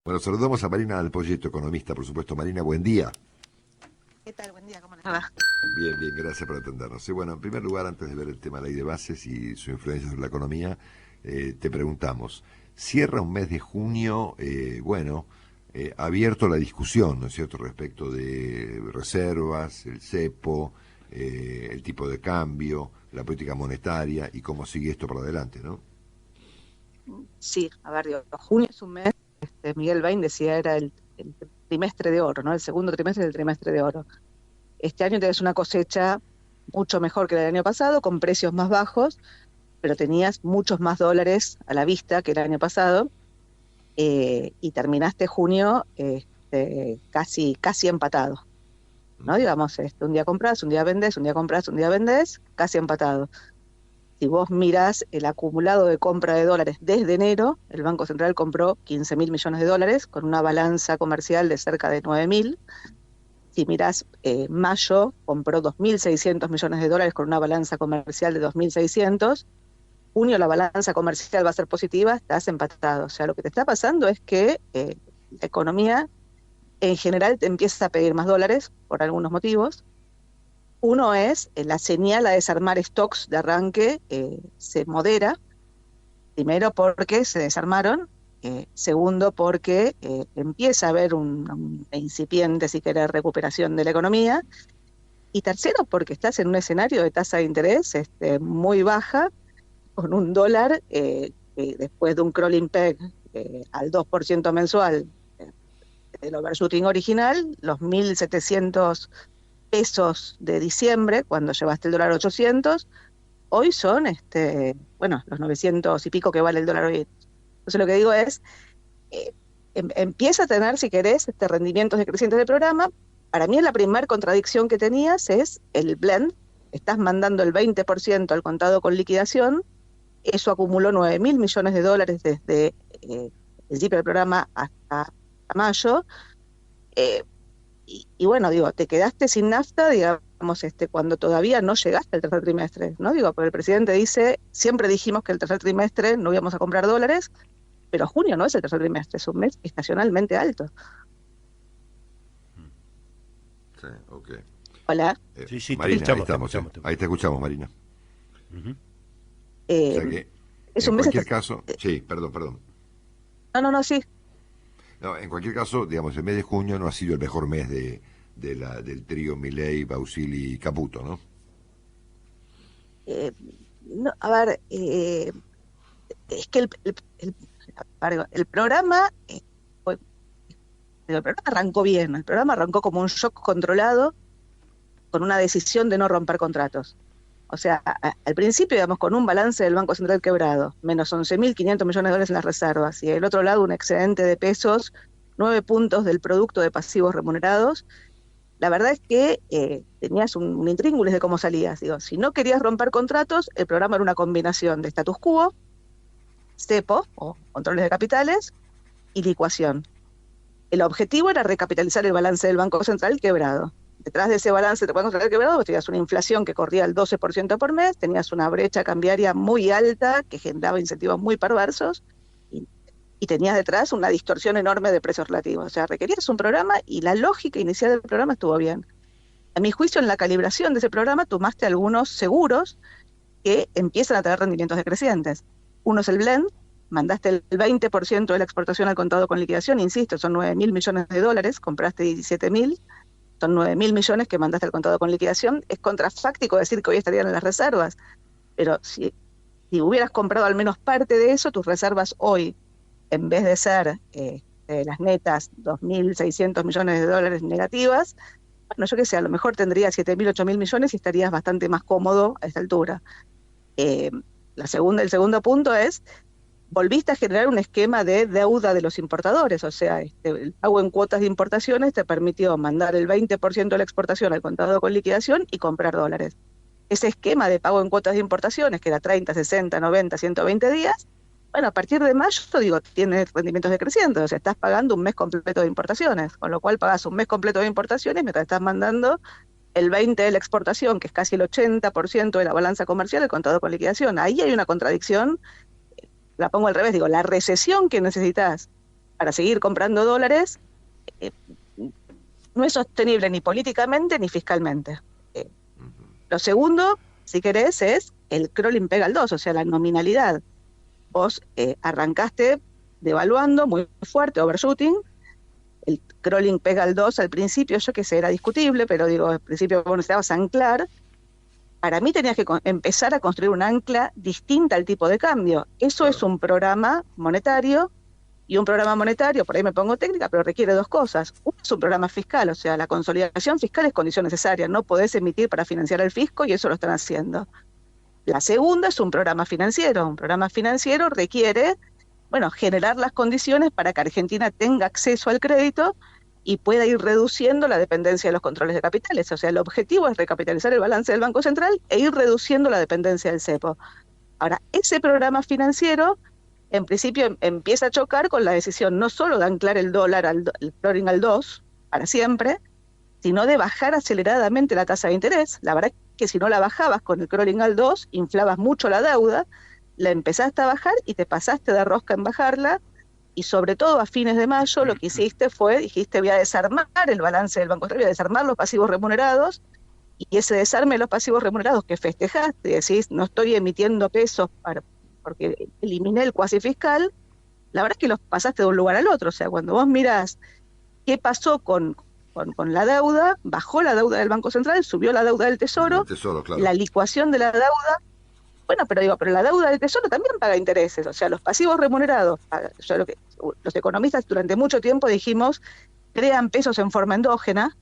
Bueno, saludamos a Marina Alpoyetto, economista, por supuesto. Marina, buen día. ¿Qué tal? Buen día, ¿cómo les va? Bien, bien, gracias por atendernos. Y bueno, en primer lugar, antes de ver el tema de la ley de bases y su influencia sobre la economía, te preguntamos, cierra un mes de junio, abierto la discusión, ¿no es cierto?, respecto de reservas, el cepo, el tipo de cambio, la política monetaria y cómo sigue esto para adelante, ¿no? Sí, a ver, digo, junio es un mes, Miguel Bain decía era el trimestre de oro, ¿no? El segundo trimestre del trimestre de oro. Este año tenés una cosecha mucho mejor que la del año pasado, con precios más bajos, pero tenías muchos más dólares a la vista que el año pasado, y terminaste junio casi empatado, ¿no? Ujú. Digamos, un día compras, un día vendés, un día compras, un día vendés, casi empatado. Si vos mirás el acumulado de compra de dólares desde enero, el Banco Central compró 15.000 millones de dólares con una balanza comercial de cerca de 9.000. Si mirás mayo, compró 2.600 millones de dólares con una balanza comercial de 2.600. Junio la balanza comercial va a ser positiva, estás empatado. O sea, lo que te está pasando es que la economía en general te empieza a pedir más dólares por algunos motivos. Uno es la señal a desarmar stocks de arranque se modera, primero porque se desarmaron, segundo porque empieza a haber una incipiente, si querés, recuperación de la economía, y tercero porque estás en un escenario de tasa de interés muy baja, con un dólar que después de un crawling peg al 2% mensual del overshooting original, los 1.700 pesos de diciembre, cuando llevaste el dólar a 800, hoy son, los 900 y pico que vale el dólar hoy. Entonces lo que digo es, eh, empieza a tener, si querés, rendimientos decrecientes del programa. Para mí la primera contradicción que tenías es el blend. Estás mandando el 20% al contado con liquidación, eso acumuló 9.000 millones de dólares desde el principio del programa hasta mayo, eh, y bueno, digo, te quedaste sin nafta, digamos, cuando todavía no llegaste al tercer trimestre, ¿no? Digo, porque el presidente dice, siempre dijimos que el tercer trimestre no íbamos a comprar dólares, pero junio no es el tercer trimestre, es un mes estacionalmente alto. Sí, ok. Hola. Sí, sí, te Marina, ahí escuchamos, te estamos, escuchamos. ahí te escuchamos, Marina. Ujú. O Eh, sea que, es en un mes, cualquier caso, sí, perdón. no, no, no, sí. No, en cualquier caso, digamos, el mes de junio no ha sido el mejor mes del trío Milei, Bausili y Caputo, ¿no? eh, no, a ver, es que el programa, el programa arrancó bien, el programa arrancó como un shock controlado con una decisión de no romper contratos. O sea, al principio íbamos con un balance del Banco Central quebrado, menos 11.500 millones de dólares en las reservas, y del otro lado un excedente de pesos, 9 puntos del producto de pasivos remunerados. La verdad es que tenías un intríngulis de cómo salías. Digo, si no querías romper contratos, el programa era una combinación de status quo, cepo, o controles de capitales, y licuación. El objetivo era recapitalizar el balance del Banco Central quebrado. Detrás de ese balance del Banco Central quebrado, vos tenías una inflación que corría el 12% por mes, tenías una brecha cambiaria muy alta que generaba incentivos muy perversos, y, y tenías detrás una distorsión enorme de precios relativos. O sea, requerías un programa y la lógica inicial del programa estuvo bien. A mi juicio, en la calibración de ese programa tomaste algunos seguros que empiezan a tener rendimientos decrecientes. Uno es el blend, mandaste el 20% de la exportación al contado con liquidación, insisto, son 9.000 millones de dólares, compraste 17.000, son 9.000 millones que mandaste al contado con liquidación. Es contrafáctico decir que hoy estarían en las reservas, pero si hubieras comprado al menos parte de eso, tus reservas hoy, en vez de ser las netas 2.600 millones de dólares negativas, bueno, yo qué sé, a lo mejor tendrías 7.000, 8.000 millones y estarías bastante más cómodo a esta altura. Eh, el segundo punto es, volviste a generar un esquema de deuda de los importadores, o sea, el pago en cuotas de importaciones te permitió mandar el 20% de la exportación al contado con liquidación y comprar dólares. Ese esquema de pago en cuotas de importaciones, que era 30, 60, 90, 120 días, bueno, a partir de mayo, digo, tiene rendimientos decrecientes, o sea, estás pagando un mes completo de importaciones, con lo cual pagas un mes completo de importaciones mientras estás mandando el 20 de la exportación, que es casi el 80% de la balanza comercial, el contado con liquidación. Ahí hay una contradicción, la pongo al revés, digo, la recesión que necesitas para seguir comprando dólares, eh, no es sostenible ni políticamente ni fiscalmente. Lo segundo, si querés, es el crawling pega al 2, o sea, la nominalidad. Vos arrancaste devaluando muy fuerte, overshooting, el crawling pega al 2 al principio, yo que sé, era discutible, pero digo, al principio vos necesitabas anclar. Para mí tenías que empezar a construir un ancla distinta al tipo de cambio. Eso es un programa monetario, y un programa monetario, por ahí me pongo técnica, pero requiere dos cosas. Uno es un programa fiscal, o sea, la consolidación fiscal es condición necesaria, no podés emitir para financiar el fisco y eso lo están haciendo. La segunda es un programa financiero. Un programa financiero requiere, bueno, generar las condiciones para que Argentina tenga acceso al crédito y pueda ir reduciendo la dependencia de los controles de capitales. O sea, el objetivo es recapitalizar el balance del Banco Central e ir reduciendo la dependencia del cepo. Ahora, ese programa financiero, en principio, empieza a chocar con la decisión no solo de anclar el dólar, el crawling al 2 para siempre, sino de bajar aceleradamente la tasa de interés. La verdad es que si no la bajabas con el crawling al 2, inflabas mucho la deuda, la empezaste a bajar y te pasaste de rosca en bajarla, y sobre todo a fines de mayo lo que hiciste fue, dijiste, voy a desarmar el balance del Banco Central, voy a desarmar los pasivos remunerados, y ese desarme de los pasivos remunerados que festejaste, decís, no estoy emitiendo pesos porque eliminé el cuasi fiscal, la verdad es que los pasaste de un lugar al otro. O sea, cuando vos mirás qué pasó con la deuda, bajó la deuda del Banco Central, subió la deuda del Tesoro, Claro. la licuación de la deuda, bueno, pero la deuda del Tesoro también paga intereses, o sea, los pasivos remunerados, los economistas durante mucho tiempo dijimos, crean pesos en forma endógena.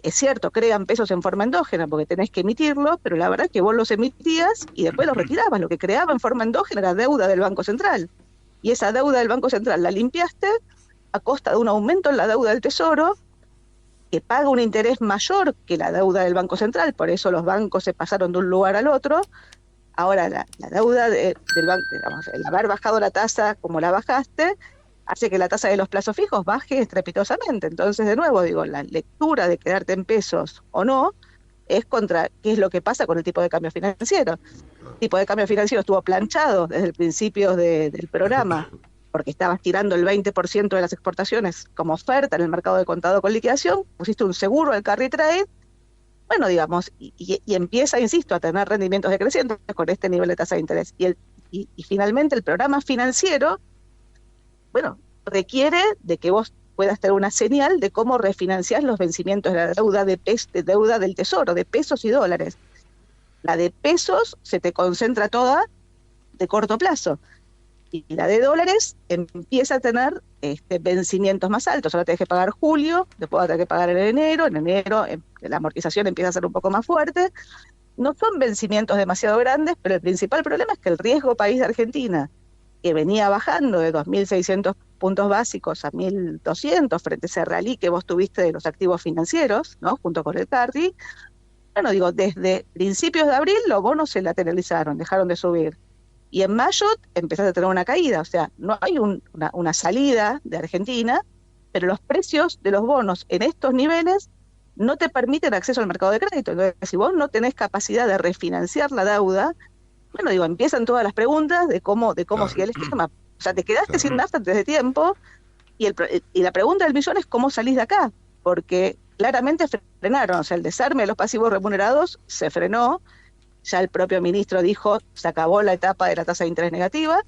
Es cierto, crean pesos en forma endógena porque tenés que emitirlos, pero la verdad es que vos los emitías y después los retirabas. Lo que creaba en forma endógena era deuda del Banco Central. Y esa deuda del Banco Central la limpiaste a costa de un aumento en la deuda del Tesoro, que paga un interés mayor que la deuda del Banco Central, por eso los bancos se pasaron de un lugar al otro. Ahora la deuda del banco, digamos, el haber bajado la tasa como la bajaste, hace que la tasa de los plazos fijos baje estrepitosamente. Entonces, de nuevo, digo, la lectura de quedarte en pesos o no es contra qué es lo que pasa con el tipo de cambio financiero. El tipo de cambio financiero estuvo planchado desde el principio del programa, porque estabas tirando el 20% de las exportaciones como oferta en el mercado de contado con liquidación, pusiste un seguro al carry trade, bueno, digamos, y empieza, insisto, a tener rendimientos decrecientes con este nivel de tasa de interés. Y finalmente el programa financiero, bueno, requiere de que vos puedas tener una señal de cómo refinanciar los vencimientos de la deuda de deuda del Tesoro, de pesos y dólares. La de pesos se te concentra toda de corto plazo, y la de dólares empieza a tener vencimientos más altos. Ahora tenés que pagar julio, después vas a tener que pagar en enero la amortización empieza a ser un poco más fuerte. No son vencimientos demasiado grandes, pero el principal problema es que el riesgo país de Argentina, que venía bajando de 2.600 puntos básicos a 1.200 frente a ese rally que vos tuviste de los activos financieros, ¿no?, junto con el carry, bueno, digo, desde principios de abril los bonos se lateralizaron, dejaron de subir. Y en mayo empezaste a tener una caída, o sea, no hay una salida de Argentina, pero los precios de los bonos en estos niveles no te permiten acceso al mercado de crédito. Entonces, si vos no tenés capacidad de refinanciar la deuda, bueno, digo, empiezan todas las preguntas de cómo sigue el esquema. O sea, te quedaste sin nafta antes de tiempo, y la pregunta del millón es cómo salís de acá, porque claramente frenaron, o sea, el desarme de los pasivos remunerados se frenó. Ya el propio ministro dijo, se acabó la etapa de la tasa de interés negativa,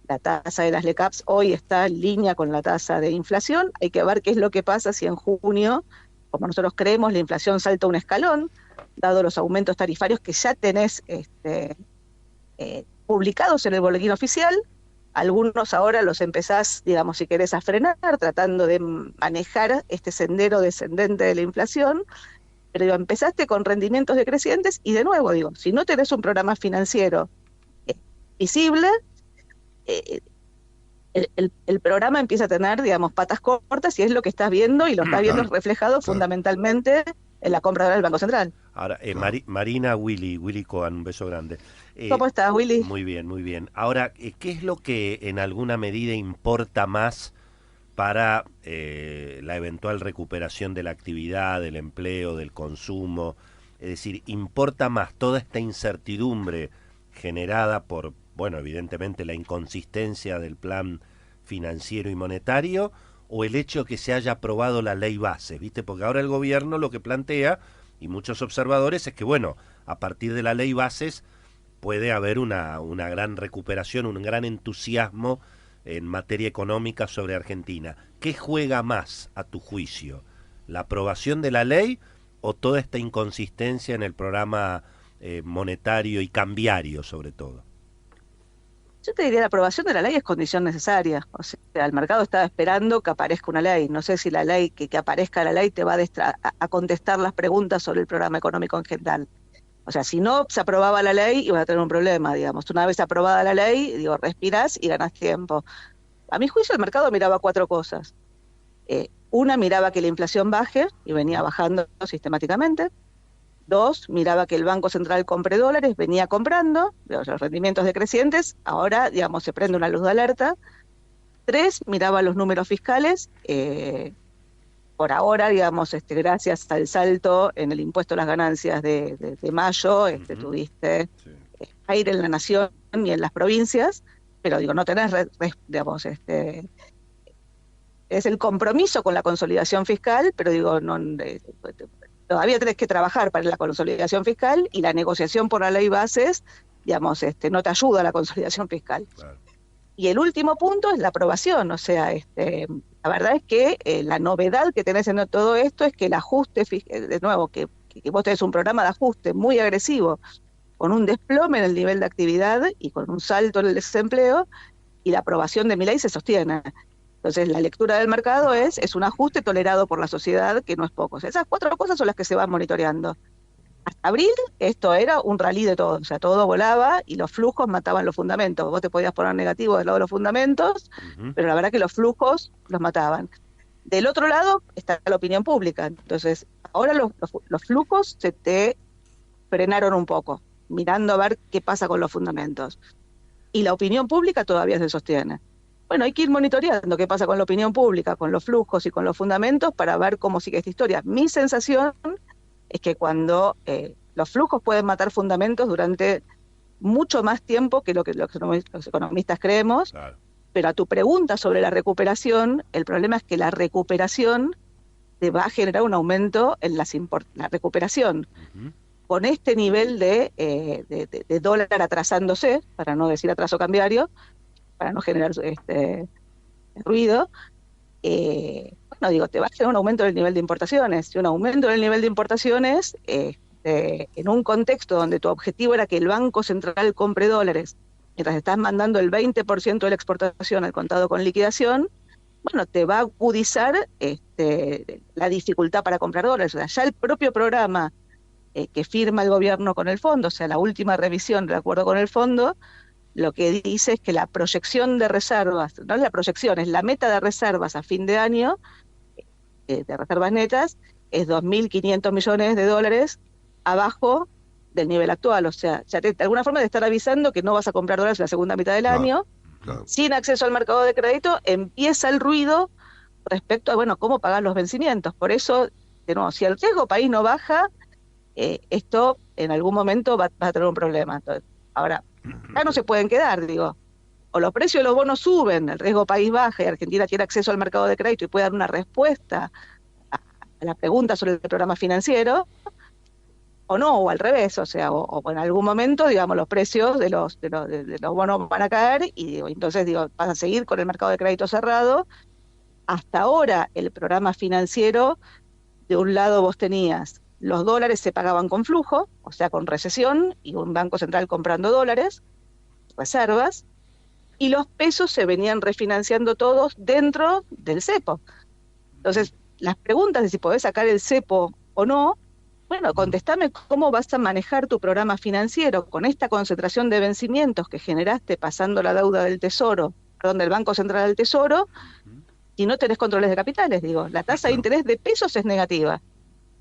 la tasa de las LECAPs hoy está en línea con la tasa de inflación. Hay que ver qué es lo que pasa si en junio, como nosotros creemos, la inflación salta un escalón, dado los aumentos tarifarios que ya tenés publicados en el boletín oficial. Algunos ahora los empezás, digamos, si querés, a frenar, tratando de manejar este sendero descendente de la inflación. Pero digo, empezaste con rendimientos decrecientes y, de nuevo, digo, si no tenés un programa financiero visible, el programa empieza a tener, digamos, patas cortas, y es lo que estás viendo, y lo estás viendo reflejado fundamentalmente en la compra del Banco Central. Ahora, Marina, Willy Cohen, un beso grande. ¿Cómo estás, Willy? Muy bien, muy bien. Ahora, ¿qué es lo que en alguna medida importa más para la eventual recuperación de la actividad, del empleo, del consumo? Es decir, ¿importa más toda esta incertidumbre generada por, bueno, evidentemente la inconsistencia del plan financiero y monetario, o el hecho que se haya aprobado la ley base, ¿viste? Porque ahora el gobierno lo que plantea, y muchos observadores, es que, bueno, a partir de la ley bases puede haber una gran recuperación, un gran entusiasmo en materia económica sobre Argentina. ¿Qué juega más, a tu juicio? ¿La aprobación de la ley o toda esta inconsistencia en el programa monetario y cambiario, sobre todo? Yo te diría, la aprobación de la ley es condición necesaria. O sea, el mercado estaba esperando que aparezca una ley. No sé si la ley, que aparezca la ley, te va a contestar las preguntas sobre el programa económico en general. O sea, si no se aprobaba la ley, ibas a tener un problema, digamos. Una vez aprobada la ley, digo, respirás y ganás tiempo. A mi juicio, el mercado miraba cuatro cosas. Una, miraba que la inflación baje, y venía bajando sistemáticamente. Dos, miraba que el Banco Central compre dólares, venía comprando, los rendimientos decrecientes, ahora, digamos, se prende una luz de alerta. Tres, miraba los números fiscales, por ahora, digamos, gracias al salto en el impuesto a las ganancias de mayo, tuviste aire en la nación y en las provincias, pero digo, no tenés, digamos, es el compromiso con la consolidación fiscal, pero digo, no, todavía tenés que trabajar para la consolidación fiscal, y la negociación por la ley bases, digamos, no te ayuda a la consolidación fiscal. Claro. Y el último punto es la aprobación, o sea, la verdad es que la novedad que tenés en todo esto es que el ajuste, de nuevo, que vos tenés un programa de ajuste muy agresivo, con un desplome en el nivel de actividad y con un salto en el desempleo, y la aprobación de mi ley se sostiene. Entonces, la lectura del mercado es un ajuste tolerado por la sociedad, que no es poco. O sea, esas cuatro cosas son las que se van monitoreando. Hasta abril, esto era un rally de todo, o sea, todo volaba y los flujos mataban los fundamentos. Vos te podías poner negativo del lado de los fundamentos, pero la verdad que los flujos los mataban. Del otro lado está la opinión pública. Entonces, ahora los flujos se te frenaron un poco, mirando a ver qué pasa con los fundamentos. Y la opinión pública todavía se sostiene. Bueno, hay que ir monitoreando qué pasa con la opinión pública, con los flujos y con los fundamentos, para ver cómo sigue esta historia. Mi sensación es que cuando los flujos pueden matar fundamentos durante mucho más tiempo que lo que los economistas creemos, claro. Pero a tu pregunta sobre la recuperación, el problema es que la recuperación te va a generar un aumento en la recuperación. Con este nivel de dólar atrasándose, para no decir atraso cambiario, para no generar ruido, bueno, digo, te va a generar un aumento del nivel de importaciones. Y un aumento del nivel de importaciones, en un contexto donde tu objetivo era que el Banco Central compre dólares, mientras estás mandando el 20% de la exportación al contado con liquidación, bueno, te va a agudizar la dificultad para comprar dólares. O sea, ya el propio programa que firma el gobierno con el fondo, o sea, la última revisión del acuerdo con el fondo, lo que dice es que la proyección de reservas, no es la proyección, es la meta de reservas a fin de año, de reservas netas, es 2.500 millones de dólares abajo del nivel actual. O sea, ya de alguna forma te están avisando que no vas a comprar dólares en la segunda mitad del año. Claro. Sin acceso al mercado de crédito, empieza el ruido respecto a, bueno, cómo pagar los vencimientos. Por eso, de nuevo, si el riesgo país no baja, esto en algún momento va a tener un problema. Entonces, ahora, acá no se pueden quedar, digo. O los precios de los bonos suben, el riesgo país baja y Argentina tiene acceso al mercado de crédito y puede dar una respuesta a la pregunta sobre el programa financiero, o no, o al revés, o sea, o en algún momento, digamos, los precios de los bonos van a caer y digo, entonces, digo, vas a seguir con el mercado de crédito cerrado. Hasta ahora, el programa financiero, de un lado vos tenías, los dólares se pagaban con flujo, o sea, con recesión, y un banco central comprando dólares, reservas, y los pesos se venían refinanciando todos dentro del cepo. Entonces, las preguntas de si podés sacar el cepo o no, bueno, contestame cómo vas a manejar tu programa financiero con esta concentración de vencimientos que generaste pasando la deuda del Tesoro, perdón, del Banco Central al Tesoro, y no tenés controles de capitales. Digo, la tasa de interés de pesos es negativa,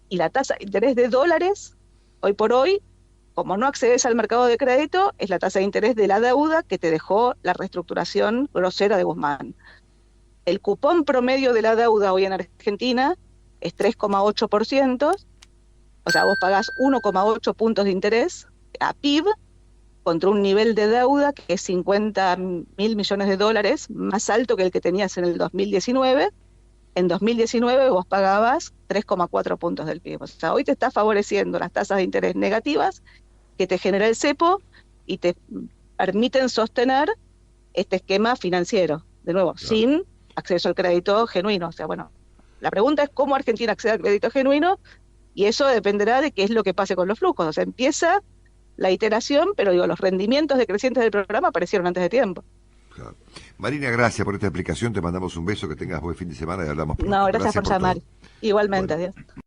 y la tasa de interés de dólares, hoy por hoy, como no accedes al mercado de crédito, es la tasa de interés de la deuda que te dejó la reestructuración grosera de Guzmán. El cupón promedio de la deuda hoy en Argentina es 3,8%, o sea, vos pagás 1,8 puntos de interés a PIB contra un nivel de deuda que es 50.000 millones de dólares, más alto que el que tenías en el 2019. En 2019 vos pagabas 3,4 puntos del PIB. O sea, hoy te está favoreciendo las tasas de interés negativas que te genera el cepo y te permiten sostener este esquema financiero, de nuevo, Claro. sin acceso al crédito genuino. O sea, bueno, la pregunta es cómo Argentina accede al crédito genuino, y eso dependerá de qué es lo que pase con los flujos. O sea, empieza la iteración, pero digo, los rendimientos decrecientes del programa aparecieron antes de tiempo. Claro. Marina, gracias por esta explicación, te mandamos un beso, que tengas buen fin de semana y hablamos pronto. No, gracias por todo. llamar. Igualmente, Bueno. adiós.